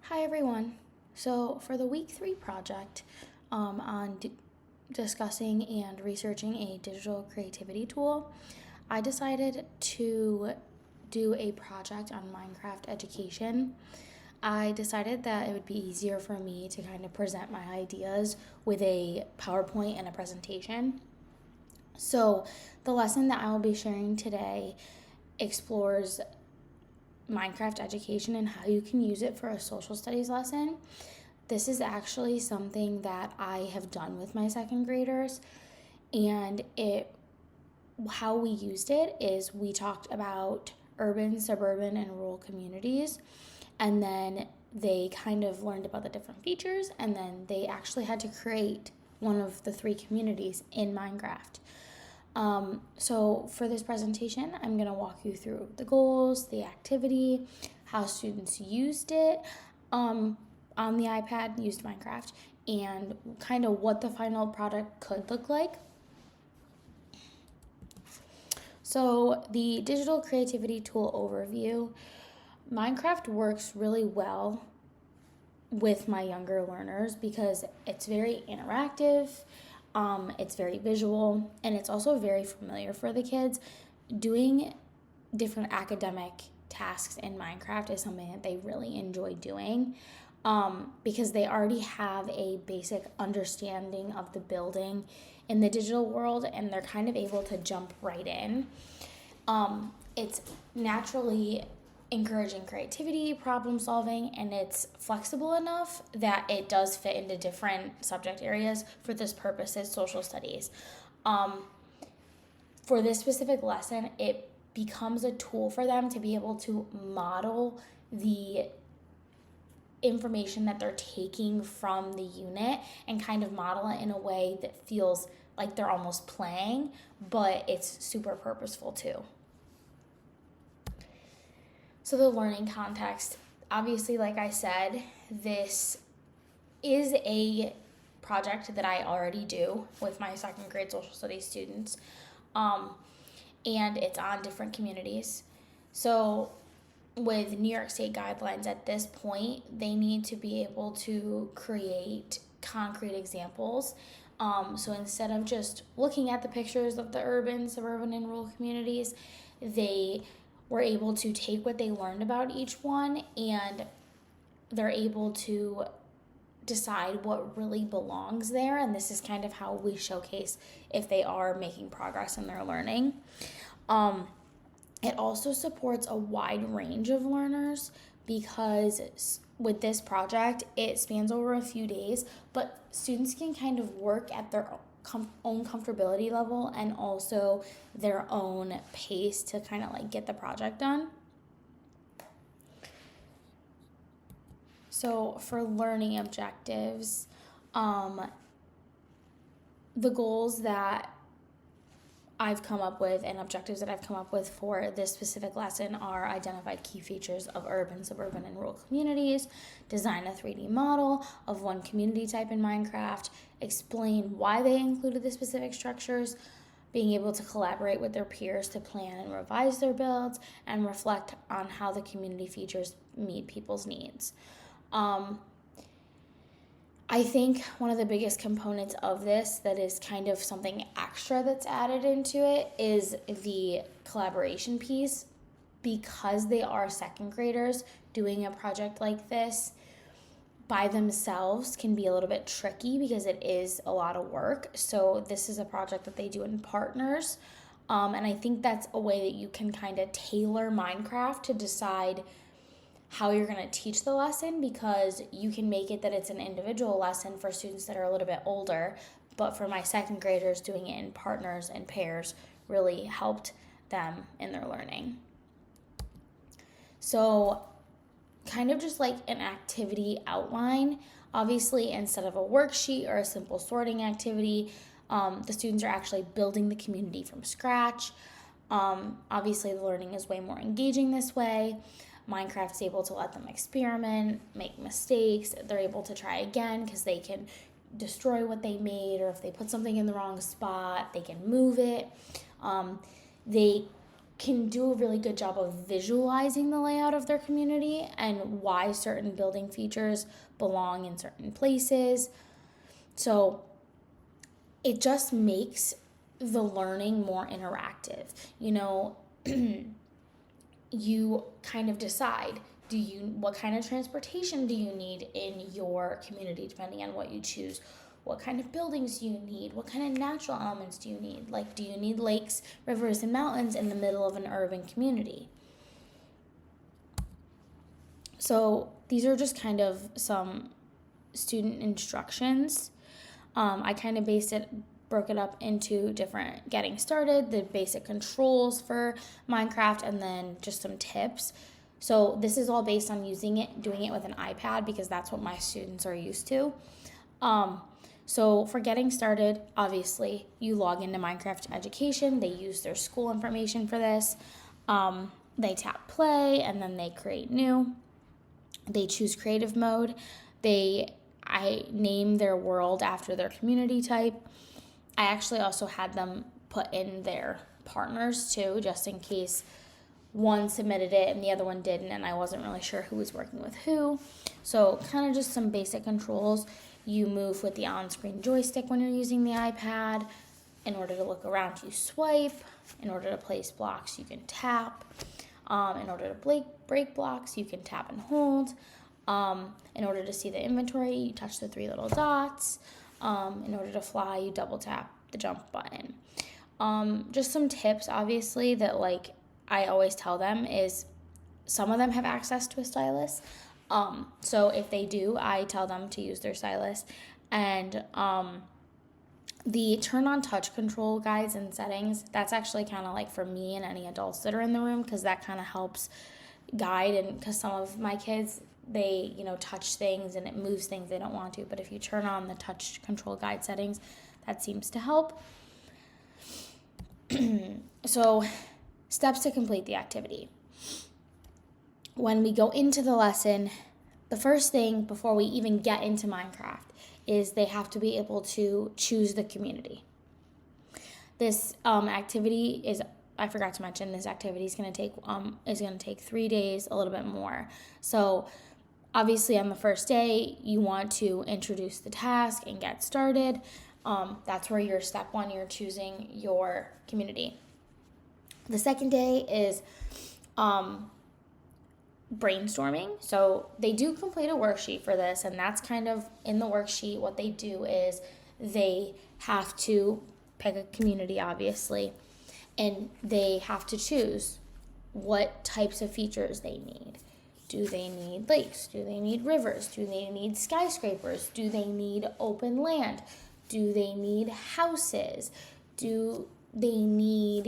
Hi everyone. So for the week 3 project on discussing and researching a digital creativity tool, I decided to do a project on Minecraft education. I decided that it would be easier for me to kind of present my ideas with a PowerPoint and a presentation. So the lesson that I will be sharing today explores Minecraft education and how you can use it for a social studies lesson. This is actually something that I have done with my second graders, and it how we used it is we talked about urban, suburban, and rural communities, and then they kind of learned about the different features, and then they actually had to create one of the three communities in Minecraft. So for this presentation, I'm going to walk you through the goals, the activity, how students used it on the iPad, used Minecraft, and kind of what the final product could look like. So the digital creativity tool overview, Minecraft works really well with my younger learners because it's very interactive, it's very visual, and it's also very familiar for the kids. Doing different academic tasks in Minecraft is something that they really enjoy doing because they already have a basic understanding of the building in the digital world, and they're kind of able to jump right in. It's naturally encouraging creativity, problem solving, and it's flexible enough that it does fit into different subject areas. For this purpose is social studies. For this specific lesson, it becomes a tool for them to be able to model the information that they're taking from the unit and kind of model it in a way that feels like they're almost playing, but it's super purposeful too. So the learning context, obviously, like I said, this is a project that I already do with my second grade social studies students, and it's on different communities. So with New York State guidelines at this point, they need to be able to create concrete examples. So instead of just looking at the pictures of the urban, suburban, and rural communities, they were able to take what they learned about each one, and they're able to decide what really belongs there. And this is kind of how we showcase if they are making progress in their learning. It also supports a wide range of learners because with this project, it spans over a few days, but students can kind of work at their own comfortability level and also their own pace to kind of like get the project done. So for learning objectives, the goals that I've come up with and objectives that I've come up with for this specific lesson are identify key features of urban, suburban, and rural communities, design a 3D model of one community type in Minecraft, explain why they included the specific structures, being able to collaborate with their peers to plan and revise their builds, and reflect on how the community features meet people's needs. I think one of the biggest components of this that is kind of something extra that's added into it is the collaboration piece. Because they are second graders, doing a project like this by themselves can be a little bit tricky because it is a lot of work. So this is a project that they do in partners. And I think that's a way that you can kind of tailor Minecraft to decide how you're going to teach the lesson, because you can make it that it's an individual lesson for students that are a little bit older, but for my second graders, doing it in partners and pairs really helped them in their learning. So kind of just like an activity outline, obviously instead of a worksheet or a simple sorting activity, the students are actually building the community from scratch. Obviously the learning is way more engaging this way. Minecraft's able to let them experiment, make mistakes. They're able to try again because they can destroy what they made, or if they put something in the wrong spot, they can move it. They can do a really good job of visualizing the layout of their community and why certain building features belong in certain places. So it just makes the learning more interactive. You kind of decide, what kind of transportation do you need in your community, depending on what you choose. What kind of buildings do you need? What kind of natural elements do you need? Like, do you need lakes, rivers, and mountains in the middle of an urban community? So these are just kind of some student instructions. I kind of broke it up into different getting started, the basic controls for Minecraft, and then just some tips. So this is all based on doing it with an iPad, because that's what my students are used to. So for getting started, obviously, you log into Minecraft Education. They use their school information for this. They tap play, and then they create new. They choose creative mode. I name their world after their community type. I actually also had them put in their partners too, just in case one submitted it and the other one didn't, and I wasn't really sure who was working with who. So kind of just some basic controls. You move with the on-screen joystick when you're using the iPad. In order to look around, you swipe. In order to place blocks, you can tap. In order to break blocks, you can tap and hold. In order to see the inventory, you touch the 3 little dots. In order to fly, you double tap the jump button. Just some tips, obviously, that I always tell them is some of them have access to a stylus. So if they do, I tell them to use their stylus. And the turn on touch control guides and settings, that's actually kind of for me and any adults that are in the room, because that kind of helps guide. And because some of my kids, they touch things and it moves things they don't want to, but if you turn on the touch control guide settings, that seems to help. So steps to complete the activity. When we go into the lesson, the first thing before we even get into Minecraft is they have to be able to choose the community. This activity is, I forgot to mention, this activity is going to take 3 days, a little bit more. So obviously on the first day, you want to introduce the task and get started. That's where your step 1, you're choosing your community. The second day is brainstorming. So they do complete a worksheet for this, and that's kind of in the worksheet. What they do is they have to pick a community, obviously, and they have to choose what types of features they need. Do they need lakes? Do they need rivers? Do they need skyscrapers? Do they need open land? Do they need houses? Do they need,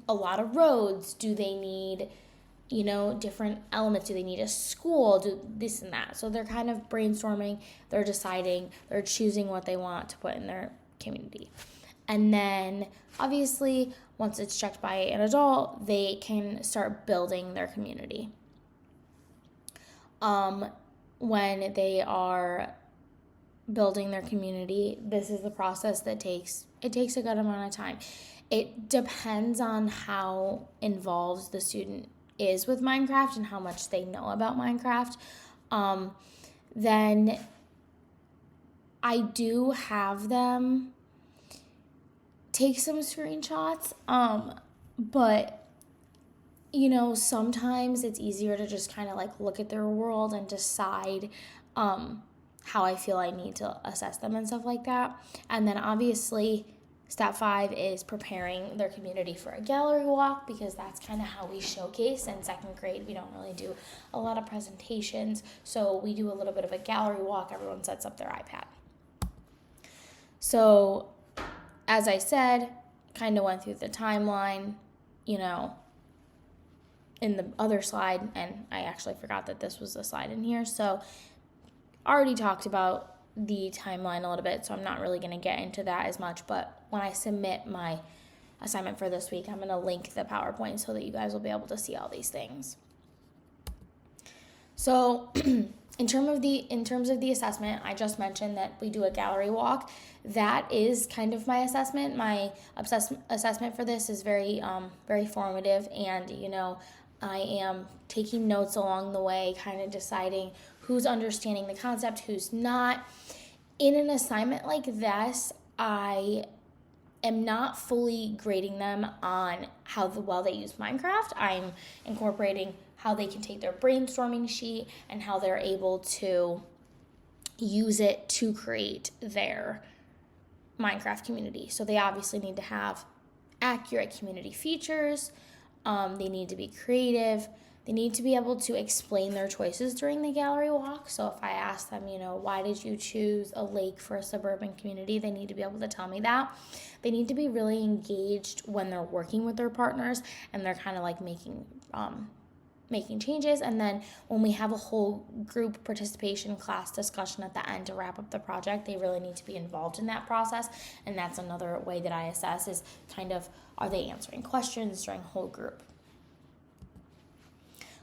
a lot of roads? Do they need, different elements? Do they need a school? Do this and that? So they're kind of brainstorming, they're deciding, they're choosing what they want to put in their community. And then obviously, once it's checked by an adult, they can start building their community. When they are building their community, this is the process that takes a good amount of time. It depends on how involved the student is with Minecraft and how much they know about Minecraft. Then I do have them take some screenshots, but sometimes it's easier to just kind of look at their world and decide how I feel I need to assess them and stuff like that. And then obviously step 5 is preparing their community for a gallery walk, because that's kind of how we showcase. In 2nd grade, we don't really do a lot of presentations, so we do a little bit of a gallery walk. Everyone sets up their iPad. So as I said, kind of went through the timeline, in the other slide, and I actually forgot that this was a slide in here. So already talked about the timeline a little bit, so I'm not really going to get into that as much, but when I submit my assignment for this week, I'm going to link the PowerPoint so that you guys will be able to see all these things. So in terms of the assessment, I just mentioned that we do a gallery walk. That is kind of my assessment. My assessment for this is very formative, and I am taking notes along the way, kind of deciding who's understanding the concept, who's not. In an assignment like this, I am not fully grading them on how well they use Minecraft. I'm incorporating how they can take their brainstorming sheet and how they're able to use it to create their Minecraft community. So they obviously need to have accurate community features. They need to be creative. They need to be able to explain their choices during the gallery walk. So if I ask them, why did you choose a lake for a suburban community, they need to be able to tell me that. They need to be really engaged when they're working with their partners and they're kind of like making changes. And then when we have a whole group participation class discussion at the end to wrap up the project, they really need to be involved in that process. And that's another way that I assess is kind of, are they answering questions during whole group?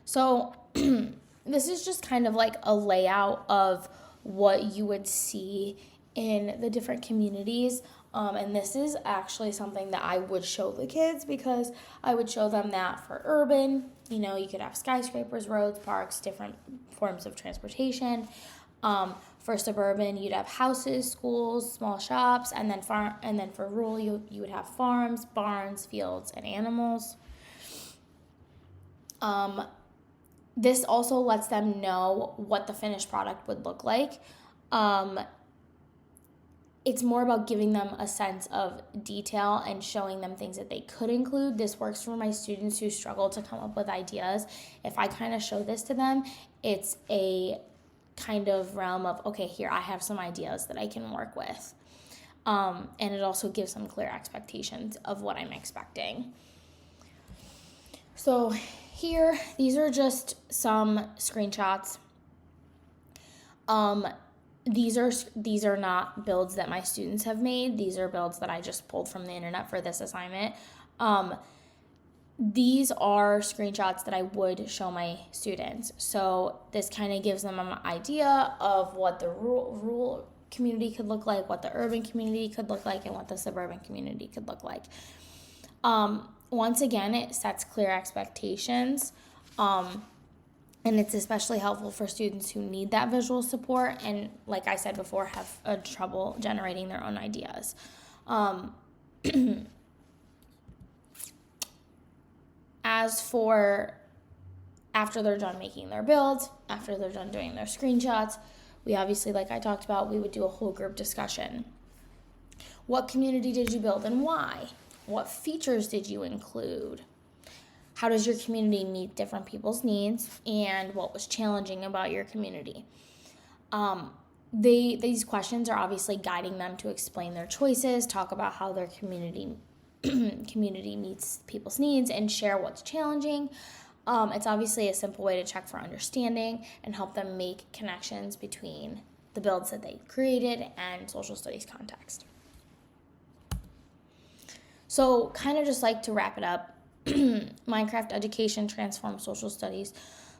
So this is just kind of like a layout of what you would see in the different communities. And this is actually something that I would show the kids, because I would show them that for urban, you could have skyscrapers, roads, parks, different forms of transportation. For suburban, you'd have houses, schools, small shops, and then for rural, you would have farms, barns, fields, and animals. This also lets them know what the finished product would look like. It's more about giving them a sense of detail and showing them things that they could include. This works for my students who struggle to come up with ideas. If I kind of show this to them, it's a kind of realm of, okay, here, I have some ideas that I can work with. And it also gives them clear expectations of what I'm expecting. So here, these are just some screenshots. These are not builds that my students have made. These are builds that I just pulled from the internet for this assignment. These are screenshots that I would show my students. So this kind of gives them an idea of what the rural community could look like, what the urban community could look like, and what the suburban community could look like. Once again, it sets clear expectations, and it's especially helpful for students who need that visual support and, like I said before, have trouble generating their own ideas. As for after they're done making their builds, after they're done doing their screenshots, we obviously, like I talked about, we would do a whole group discussion. What community did you build and why? What features did you include? How does your community meet different people's needs? And what was challenging about your community? These questions are obviously guiding them to explain their choices, talk about how their community meets people's needs, and share what's challenging. It's obviously a simple way to check for understanding and help them make connections between the builds that they created and social studies context. So kind of just like to wrap it up, Minecraft education transforms social studies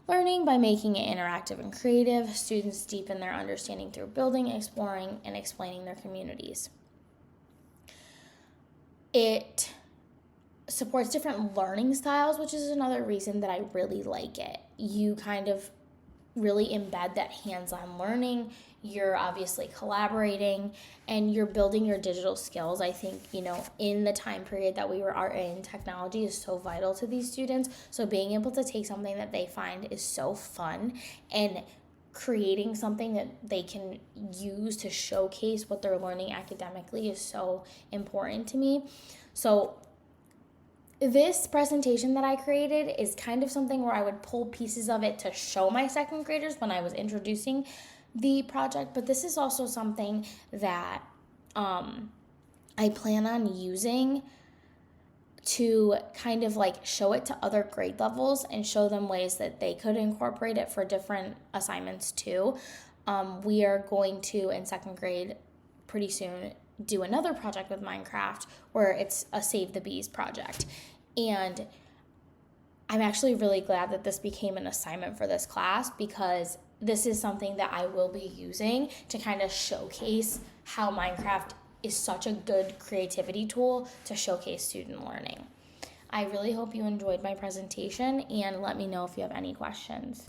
learning by making it interactive and creative. Students deepen their understanding through building, exploring, and explaining their communities. It supports different learning styles, which is another reason that I really like it. You kind of really embed that hands-on learning. You're obviously collaborating and you're building your digital skills. I think, in the time period that we are in, technology is so vital to these students. So being able to take something that they find is so fun and creating something that they can use to showcase what they're learning academically is so important to me. So this presentation that I created is kind of something where I would pull pieces of it to show my second graders when I was introducing the project, but this is also something that I plan on using to kind of like show it to other grade levels and show them ways that they could incorporate it for different assignments too. We are going to, in second grade, pretty soon, do another project with Minecraft where it's a Save the Bees project. And I'm actually really glad that this became an assignment for this class because this is something that I will be using to kind of showcase how Minecraft is such a good creativity tool to showcase student learning. I really hope you enjoyed my presentation, and let me know if you have any questions.